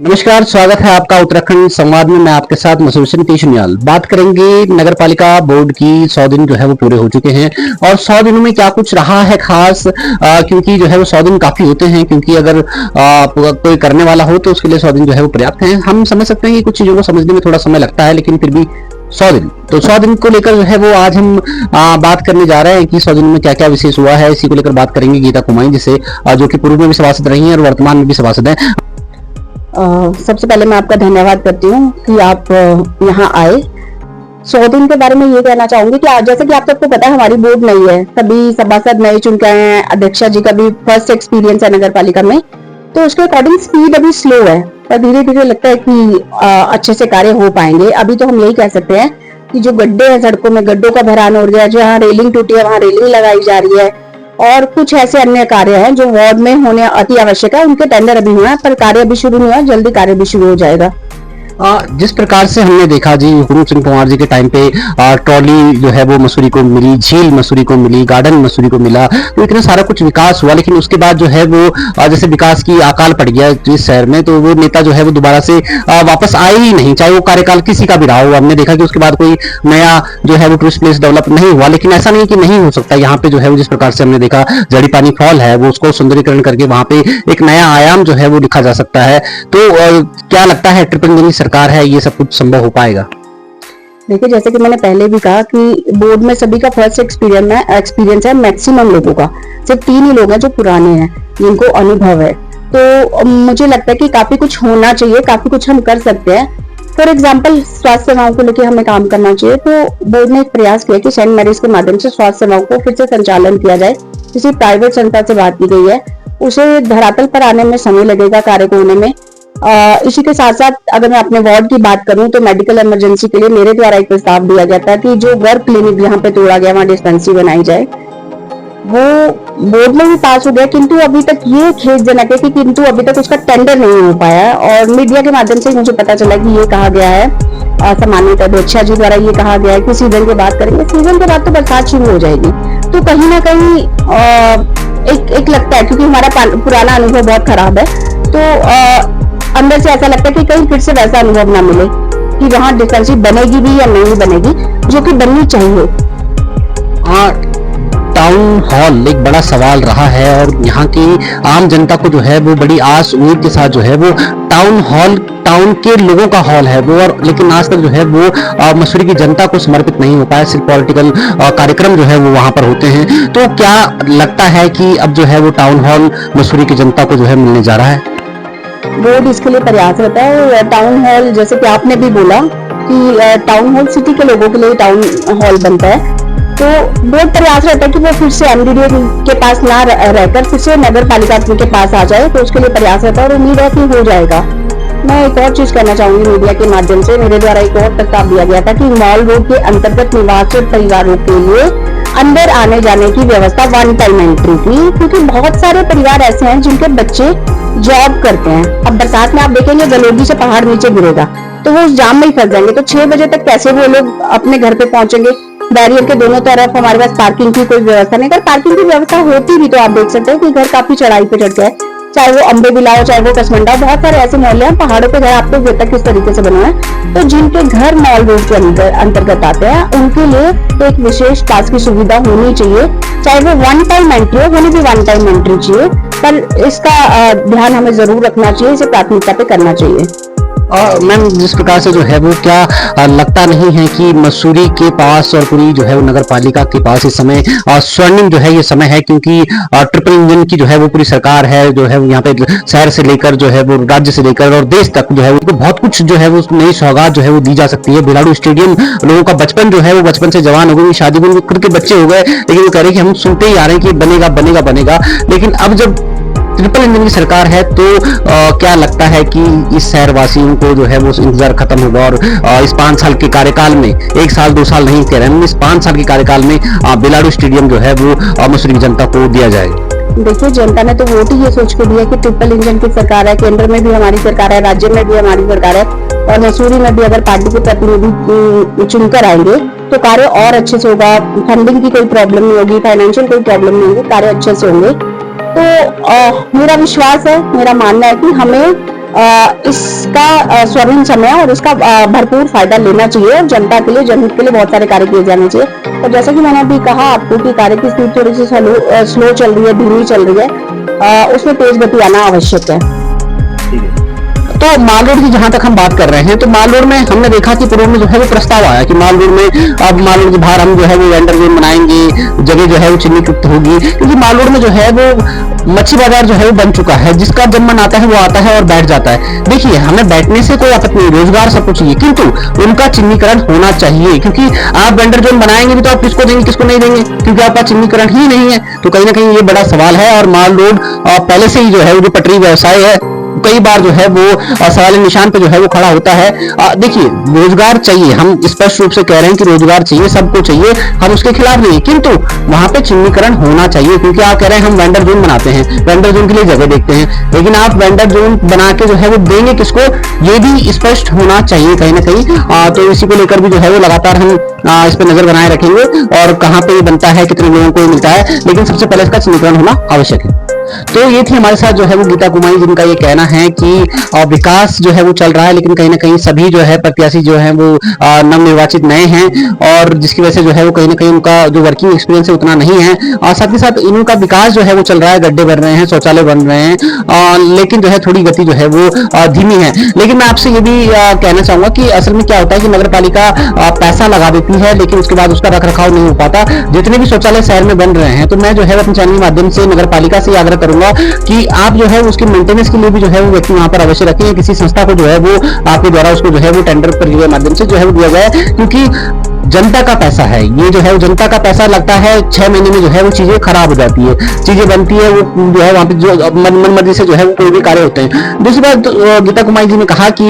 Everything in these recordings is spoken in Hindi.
नमस्कार, स्वागत है आपका उत्तराखंड संवाद में। मैं आपके साथ मसूद हसन पेशनियाल। बात करेंगे नगर पालिका बोर्ड की। 100 दिन जो है वो पूरे हो चुके हैं और 100 दिनों में क्या कुछ रहा है खास, क्योंकि जो है वो 100 दिन काफी होते हैं, क्योंकि अगर कोई करने वाला हो तो उसके लिए 100 दिन जो है वो पर्याप्त है। हम समझ सकते हैं कि कुछ चीजों को समझने में थोड़ा समय लगता है, लेकिन फिर भी 100 दिन, तो 100 दिन को लेकर जो है वो आज हम बात करने जा रहे हैं कि 100 दिन में क्या क्या विशेष हुआ है। इसी को लेकर बात करेंगे गीता कुमाई जिसे जो कि पूर्व में भी सभासद रही हैं और वर्तमान में भी सभासद हैं। सबसे पहले मैं आपका धन्यवाद करती हूँ कि आप यहाँ आए। 100 दिन के बारे में ये कहना चाहूंगी कि आज जैसे कि आप सबको पता है हमारी बोर्ड नई है, सभी सभासद नए चुन के आए हैं, अध्यक्षा जी का भी फर्स्ट एक्सपीरियंस है नगर पालिका में, तो उसके अकॉर्डिंग स्पीड अभी स्लो है, पर धीरे धीरे लगता है कि अच्छे से कार्य हो पाएंगे। अभी तो हम यही कह सकते हैं कि जो गड्ढे हैं सड़कों में, गड्ढों का भरान हो गया, जहाँ रेलिंग टूटी है वहाँ रेलिंग लगाई जा रही है, और कुछ ऐसे अन्य कार्य हैं जो वार्ड में होने अति आवश्यक है, उनके टेंडर अभी हुए हैं पर कार्य अभी शुरू नहीं हुआ, जल्दी कार्य भी शुरू हो जाएगा। जिस प्रकार से हमने देखा जी हुकुम सिंह कुमार जी के टाइम पे ट्रॉली जो है वो मसूरी को मिली, झील मसूरी को मिली, गार्डन मसूरी को मिला, तो इतना सारा कुछ विकास हुआ। लेकिन उसके बाद जो है वो जैसे विकास की अकाल पड़ गया इस शहर में, तो वो नेता जो है वो दोबारा से वापस आए ही नहीं, चाहे वो कार्यकाल किसी का भी रहा हो। हमने देखा कि उसके बाद कोई नया जो है वो टूरिस्ट प्लेस डेवलप नहीं हुआ, लेकिन ऐसा नहीं कि नहीं हो सकता। यहाँ पे जो है वो जिस प्रकार से हमने देखा जड़ी पानी फॉल है, वो उसको सुंदरीकरण करके वहां पे एक नया आयाम जो है वो लिखा जा सकता है। तो क्या लगता है ट्रिपल इंजन की सरकार है, ये सब कुछ संभव हो पाएगा? देखिए, जैसे कि मैंने पहले भी कहा कि बोर्ड में सभी का फर्स्ट एक्सपीरियंस है, मैक्सिमम लोगों का सिर्फ 3 ही लोग हैं जो पुराने हैं, जिनको अनुभव है। तो मुझे लगता है कि काफी कुछ होना चाहिए, काफी कुछ हम कर सकते हैं। फॉर एग्जाम्पल, स्वास्थ्य सेवाओं को लेकर हमें काम करना चाहिए। तो बोर्ड ने एक प्रयास किया कि सेंट मैरीज के माध्यम से स्वास्थ्य सेवाओं को फिर से संचालन किया जाए। किसी प्राइवेट संस्था से बात की गई है, उसे धरातल पर आने में समय लगेगा, कार्य को होने में। इसी के साथ साथ अगर मैं अपने वार्ड की बात करूं तो मेडिकल इमरजेंसी के लिए मेरे द्वारा एक प्रस्ताव दिया गया था कि जो वर्क क्लिनिक यहाँ पे तोड़ा गया वहां डिस्पेंसरी बनाई जाए। वो बोर्ड में भी पास हो गया, किंतु अभी तक ये खेदजनक है कि किंतु अभी तक उसका टेंडर नहीं हो पाया। और मीडिया के माध्यम से मुझे पता चला कि ये कहा गया है, सम्मानित अध्यक्षा जी द्वारा ये कहा गया है कि सीजन के बाद करेंगे। सीजन के बाद तो बरसात शुरू हो जाएगी, तो कहीं ना कहीं एक लगता है, क्योंकि हमारा पुराना अनुभव बहुत खराब है, तो अंदर से ऐसा लगता है कि कहीं फिर से वैसा अनुभव ना मिले कि वहां डिस्पेंसरी बनेगी भी या नहीं बनेगी, जो कि बननी चाहिए। टाउन हॉल एक बड़ा सवाल रहा है और यहाँ की आम जनता को जो है वो बड़ी आस उम्मीद के साथ जो है वो टाउन हॉल, टाउन के लोगों का हॉल है वो, और लेकिन आज तक जो है वो मसूरी की जनता को समर्पित नहीं हो पाया। सिर्फ पॉलिटिकल कार्यक्रम जो है वो वहां पर होते हैं। तो क्या लगता है कि अब जो है वो टाउन हॉल मसूरी की जनता को जो है मिलने जा रहा है? बोर्ड इसके लिए प्रयासरत है। टाउन हॉल, जैसे कि आपने भी बोला कि टाउन हॉल सिटी के लोगों के लिए टाउन हॉल बनता है, तो बोर्ड प्रयास रहता है कि वो फिर से एमडीडीए के पास ना रहकर फिर से नगर पालिका के पास आ जाए, तो उसके लिए प्रयास रहता है और उम्मीद है कि हो जाएगा। मैं एक और चीज कहना चाहूंगी मीडिया के माध्यम से, मेरे द्वारा एक और प्रस्ताव दिया गया था कि मॉल रोड के अंतर्गत निवासित परिवारों के लिए अंदर आने जाने की व्यवस्था, वन टाइम एंट्री की, क्योंकि बहुत सारे परिवार ऐसे हैं जिनके बच्चे जॉब करते हैं। अब बरसात में आप देखेंगे गलोगी से पहाड़ नीचे गिरेगा, तो वो उस जाम में ही फंस जाएंगे। तो 6 बजे तक कैसे वो लोग अपने घर पे पहुंचेंगे? बैरियर के दोनों तरफ हमारे पास पार्किंग की कोई व्यवस्था नहीं। अगर पार्किंग की व्यवस्था होती भी तो आप देख सकते हैं कि घर काफी चढ़ाई पे चढ़ गया है, चाहे वो अम्बे बिला हो, चाहे वो कसमंडा, बहुत सारे ऐसे मोहल्ले हैं पहाड़ों पे घर आपको तक किस तरीके से बना है। तो जिनके घर मॉल रोड के अंतर्गत आते हैं उनके लिए एक विशेष पास की सुविधा होनी चाहिए, चाहे वो वन टाइम एंट्री हो, उन्हें भी वन टाइम एंट्री चाहिए, पर इसका ध्यान हमें जरूर रखना चाहिए, इसे प्राथमिकता पे करना चाहिए। मैम, जिस प्रकार से जो है वो क्या लगता नहीं है कि मसूरी के पास और पूरी जो है वो नगर पालिका के पास इस समय स्वर्णिम जो है ये समय है, क्योंकि ट्रिपल इंजन की जो है वो पूरी सरकार है, जो है यहाँ पे शहर से लेकर जो है वो राज्य से लेकर और देश तक जो है वो बहुत कुछ जो है वो नई सौगात जो है वो दी जा सकती है। बिलाड़ू स्टेडियम, लोगों का बचपन जो है वो बचपन से जवान हो गई, शादी में खुद के बच्चे हो गए, लेकिन वो कह रहे हैं कि हम सुनते ही आ रहे हैं कि बनेगा बनेगा बनेगा। लेकिन अब जब ट्रिपल इंजन की सरकार है तो क्या लगता है कि इस शहरवासियों को जो है वो इंतजार खत्म होगा और इस 5 साल के कार्यकाल में, 1 साल 2 साल नहीं कह रहे हैं, इस 5 साल के कार्यकाल में बिलाड़ू स्टेडियम जो है वो मसूरी की जनता को दिया जाएगा? देखिए, जनता ने तो वोट ही ये सोच के दिया कि ट्रिपल इंजन की सरकार है, केंद्र में भी हमारी सरकार है, राज्य में भी हमारी सरकार है, और मसूरी में भी अगर पार्टी के प्रतिनिधि चुनकर आएंगे तो कार्य और अच्छे से होगा। फंडिंग की कोई प्रॉब्लम नहीं होगी, फाइनेंशियल कोई प्रॉब्लम नहीं होगी, कार्य अच्छे से होंगे। तो मेरा विश्वास है, मेरा मानना है कि हमें इसका स्वर्णिम समय है और इसका भरपूर फायदा लेना चाहिए और जनता के लिए, जनहित के लिए बहुत सारे कार्य किए जाने चाहिए। और जैसा कि मैंने अभी कहा आपको कि कार्य की स्पीड थोड़ी सी स्लो चल रही है, धीमी चल रही है, उसमें तेज गति आना आवश्यक है। तो माल रोड की जहां तक हम बात कर रहे हैं, तो माल रोड में हमने देखा कि पूर्व में जो है वो प्रस्ताव आया कि माल रोड में अब माल रोड के बाहर हम जो है वो वेंडर जोन बनाएंगे, जगह जो है वो चिन्हीकृत होगी, क्योंकि माल रोड में जो है वो मच्छी बाजार जो है वो बन चुका है, जिसका जब मन आता है वो आता है और बैठ जाता है। देखिए, हमें बैठने से कोई आपत्ति नहीं, रोजगार सबको चाहिए, किंतु उनका चिन्हीकरण होना चाहिए, क्योंकि आप वेंडर जोन बनाएंगे भी तो आप किसको देंगे, किसको नहीं देंगे, क्योंकि आपका चिन्हीकरण ही नहीं है। तो कहीं ना कहीं ये बड़ा सवाल है और माल रोड पहले से ही जो है वो जो पटरी व्यवसाय है कई बार जो है वो सवाल निशान पे जो है वो खड़ा होता है। देखिए, रोजगार चाहिए, हम स्पष्ट रूप से कह रहे हैं कि रोजगार चाहिए, सबको चाहिए, हम उसके खिलाफ नहीं, किंतु वहां पे चिन्हीकरण होना चाहिए, क्योंकि आप कह रहे हैं हम वेंडर जोन बनाते हैं, वेंडर जोन के लिए जगह देखते हैं, लेकिन आप वेंडर जोन बना के जो है वो देंगे किसको, ये भी स्पष्ट होना चाहिए कहीं ना कहीं। तो इसी को लेकर भी जो है वो लगातार हम इस पे नजर बनाए रखेंगे और कहाँ पे ये बनता है, कितने लोगों को मिलता है, लेकिन सबसे पहले इसका चिन्हीकरण होना आवश्यक है। तो ये थी हमारे साथ जो है वो गीता कुमारी, जिनका ये कहना है कि विकास जो है वो चल रहा है, लेकिन कहीं ना कहीं सभी जो है प्रत्याशी जो है वो नवनिर्वाचित नए हैं और जिसकी वजह से जो है वो कहीं ना कहीं उनका जो वर्किंग एक्सपीरियंस है उतना नहीं है, और साथ ही साथ इनका विकास जो है वो चल रहा है, गड्ढे बन रहे हैं, शौचालय बन रहे हैं, लेकिन जो है थोड़ी गति जो है वो धीमी है। लेकिन मैं आपसे ये भी कहना चाहूंगा कि असल में क्या होता है कि नगर पालिका पैसा लगा देती है, लेकिन उसके बाद उसका रख रखाव नहीं हो पाता। जितने भी शौचालय शहर में बन रहे हैं, तो मैं जो है अपने चैनल के माध्यम से नगर पालिका से आग्रह करूंगा कि आप जो है उसके मेंटेनेंस के लिए भी जो है वो व्यक्ति वहां पर अवश्य रखें, किसी संस्था को जो है वो आपके द्वारा उसको जो है वो टेंडर प्रक्रिया के माध्यम से जो है वो दिया जाए, क्योंकि जनता का पैसा है ये, जो है वो जनता का पैसा लगता है 6 महीने में जो है वो चीजें खराब हो जाती है, चीजें बनती है, वो जो है वहां पे जो मनमर्जी से जो है वो कोई भी कार्य होते हैं। दूसरी बात, गीता कुमारी जी ने कहा कि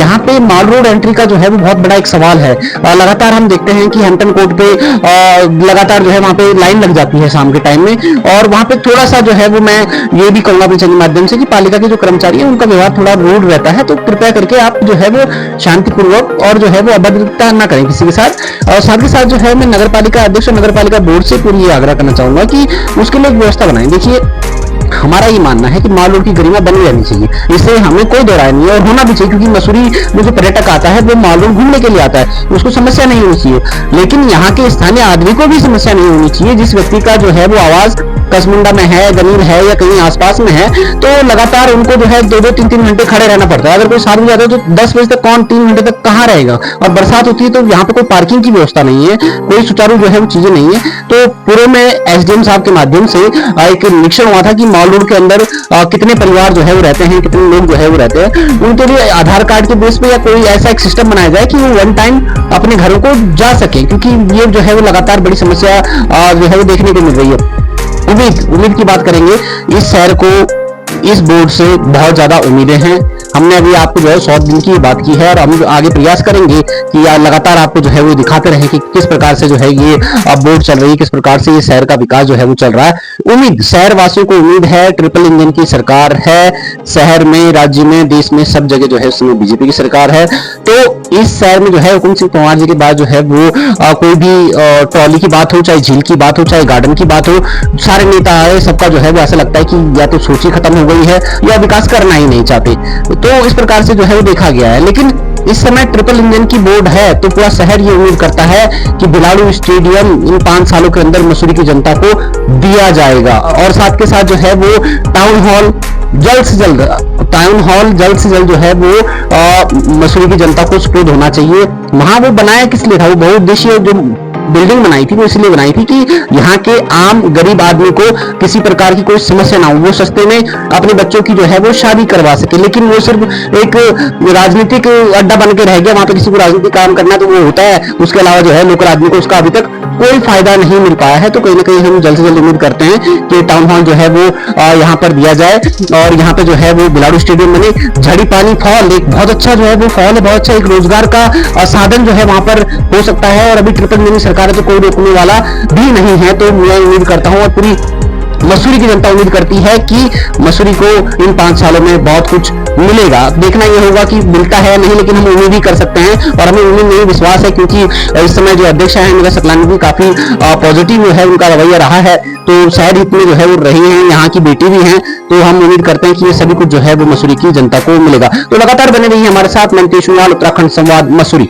यहाँ पे माल रोड एंट्री का जो है वो बहुत बड़ा एक सवाल है। लगातार हम देखते हैं कि हैम्पटन कोर्ट पे लगातार जो है वहां पे लाइन लग जाती है शाम के टाइम में, और वहां पे थोड़ा सा जो है वो मैं ये भी कहूंगा अपने चैनल के माध्यम से कि पालिका के जो कर्मचारी है उनका व्यवहार थोड़ा रूड रहता है, तो कृपया करके आप जो है वो शांतिपूर्वक और जो है वो अभद्रता ना करें किसी के साथ। और साथ ही साथ जो है मैं नगर पालिका अध्यक्ष और नगर पालिका बोर्ड से पूरी ये आग्रह करना चाहूंगा कि उसके लिए एक व्यवस्था बनाएं। देखिए, हमारा ये मानना है कि माल रोड की गरिमा बनी रहनी चाहिए, इससे हमें कोई दो राय नहीं है, और होना भी चाहिए, क्योंकि मसूरी में जो पर्यटक आता है वो माल रोड घूमने के लिए आता है, उसको समस्या नहीं होनी चाहिए। लेकिन यहाँ के स्थानीय आदमी को भी समस्या नहीं होनी चाहिए, जिस व्यक्ति का जो है वो आवाज कसमुंडा में है, गनीर है या कहीं आसपास में है, तो लगातार उनको जो है 2-2, 3-3 घंटे खड़े रहना पड़ता है। अगर कोई 7 बजे आता है तो 10 बजे तक कौन 3 घंटे तक कहाँ रहेगा, और बरसात होती है तो यहाँ पे कोई पार्किंग की व्यवस्था नहीं है, कोई सुचारू जो है वो चीजें नहीं है। तो पूरे में एसडीएम साहब के माध्यम से एक निरीक्षण हुआ था कि माल रोड के अंदर कितने परिवार जो है वो रहते हैं, कितने लोग जो है वो रहते हैं, उनके लिए आधार कार्ड के बेस पे या कोई ऐसा एक सिस्टम बनाया जाए कि वो वन टाइम अपने घरों को जा सके, क्योंकि ये जो है वो लगातार बड़ी समस्या जो है वो देखने को मिल रही है। उम्मीद की बात करेंगे, इस शहर को इस बोर्ड से बहुत ज्यादा उम्मीदें हैं। हमने अभी आपको जो है 100 दिन की बात की है, और हम आगे प्रयास करेंगे कि लगातार आपको जो है वो दिखाते रहें कि किस प्रकार से जो है ये बोर्ड चल रही है, किस प्रकार से ये शहर का विकास जो है वो चल रहा है। उम्मीद, शहर वासियों को उम्मीद है, ट्रिपल इंजन की सरकार है शहर में, राज्य में, देश में, सब जगह जो है उस समय बीजेपी की सरकार है। तो इस शहर में जो है हुकुम सिंह पंवार जी के बाद जो है वो कोई भी ट्रॉली की बात हो, चाहे झील की बात हो, चाहे गार्डन की बात हो, सारे नेता आए, सबका जो है वो ऐसा लगता है कि या तो सोच ही खत्म हो गई है या विकास करना ही नहीं चाहते, तो इस प्रकार से जो है वो देखा गया है। लेकिन इस समय ट्रिपल इंजन की बोर्ड है, तो पूरा शहर ये उम्मीद करता है कि बिलाड़ू स्टेडियम इन 5 सालों के अंदर मसूरी की जनता को दिया जाएगा, और साथ के साथ जो है वो टाउन हॉल जल्द से जल्द जो है वो मसूरी की जनता को सुपुर्द होना चाहिए। वहां वो बनाया किस लिए था, वो बहुउद्देशीय जो बिल्डिंग बनाई थी वो इसलिए बनाई थी कि यहाँ के आम गरीब आदमी को किसी प्रकार की कोई समस्या ना हो, वो सस्ते में अपने बच्चों की जो है वो शादी करवा सके। लेकिन वो सिर्फ एक राजनीतिक अड्डा बन के रह गया, वहां पे किसी को राजनीतिक काम करना तो वो होता है, उसके अलावा जो है लोकल आदमी को उसका अभी तक कोई फायदा नहीं मिल पाया है। तो कहीं ना कहीं हम जल्द से जल्द उम्मीद करते हैं कि टाउन हॉल जो है वो यहाँ पर दिया जाए, और यहाँ पे जो है वो बिलाड़ू स्टेडियम बने। झड़ी पानी फॉल एक बहुत अच्छा जो है वो फॉल है, बहुत अच्छा एक रोजगार का साधन जो है वहां पर हो सकता है, और अभी ट्रिपल इंजन सरकार है तो कोई रोकने वाला भी नहीं है। तो मैं उम्मीद करता हूँ और पूरी मसूरी की जनता उम्मीद करती है कि मसूरी को इन 5 सालों में बहुत कुछ मिलेगा। देखना यह होगा कि मिलता है या नहीं, लेकिन हम उम्मीद ही कर सकते हैं, और हमें उम्मीद नहीं विश्वास है, क्योंकि इस समय जो अध्यक्ष है मेरा सकलानी भी काफी पॉजिटिव है उनका रवैया रहा है, तो शहर हित में जो है वो रही है, यहाँ की बेटी भी है, तो हम उम्मीद करते हैं कि ये सभी कुछ जो है वो मसूरी की जनता को मिलेगा। तो लगातार बने रहिए हमारे साथ। मैं नितेश उनियाल, उत्तराखंड संवाद, मसूरी।